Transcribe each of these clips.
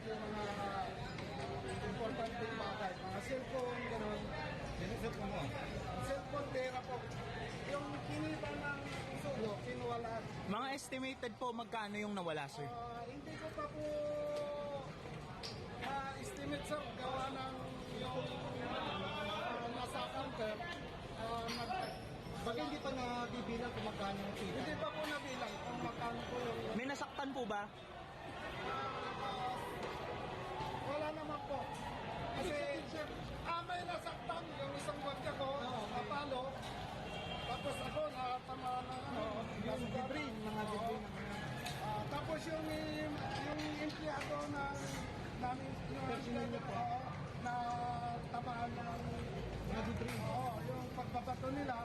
yung mga importanteng bagay. Mga cellphone, gano'n. Sinusuko mo. Cellphone, pera po. Yung kinita ng sulo, kinuha lahat. Mga estimated po magkano yung nawala, sir? Hindi ko pa po estimate sir, gawa ng yung nasa counter. Bakit hindi pa nabibilang kung magkano yung kita? Hindi pa po nabilang kung magkano po yung... May nasaktan po ba? Wala naman po. Kasi may nasaktan yung isang gwardya ko, napalo. Tapos ako, natama ng Yung debris, mga debris na tapos yung empleyado namin, yung empleyado ko, na tamaan ng mga debris. yung pagbabato nila,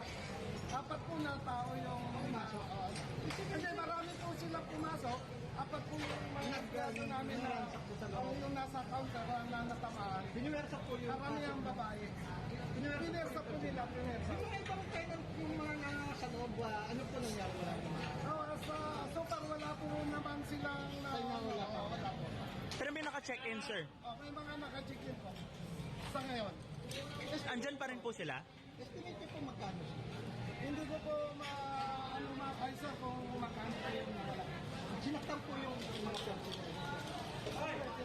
apat po na tao yung pumasok. Kasi marami po silang pumasok, apat po yung mga empleyado namin na yung nasa counter na natamaan. Biniwersa po yung Marami ang babae. Pinersa po nila, pinersa. Yung mga ibang tayo yung mga nasa loob, ano po nangyari? Wala naman. So far wala po naman silang wala po. Pero may naka-check-in, sir. May mga naka-check-in po. Sa ngayon. Andyan pa rin po sila? Estimate po magkano? Hindi ko po ma-kaisa kung magkano pa yung wala. Sinaktan po yung mga person.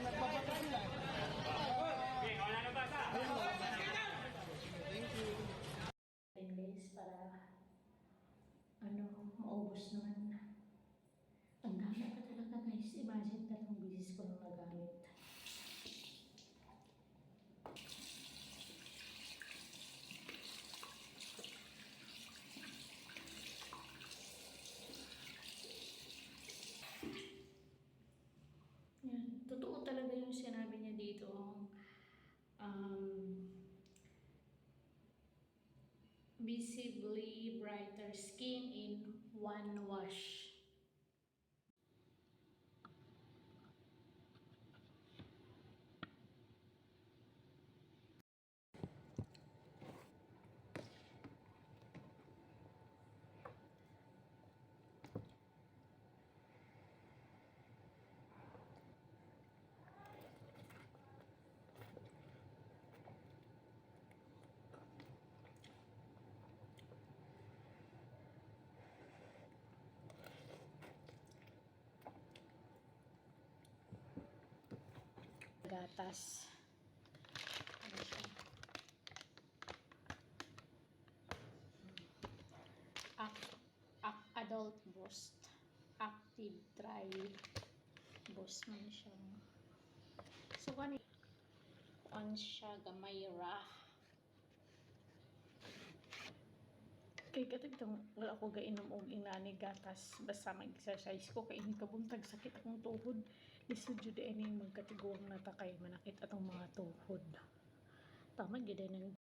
Nagbabato sila. Guys, para maubos naman. Ang dami pa talaga guys. Imagine 3 bisis ko nung nagamit. Yan. Totoo talaga yung sinabi niya dito. Visibly brighter skin in one wash. Gatas. Ano siya? Adult Boost. Active Dry Boost man siya. So, on siya gamay ra. Kay katagtang wala ko gainom og inani gatas basta mag-exercise ko kay ini kabuntag sakit akong tuhod. Lisod jud ini magkatiguang nata kay manakit atong mga tuhod. Tama gyud ng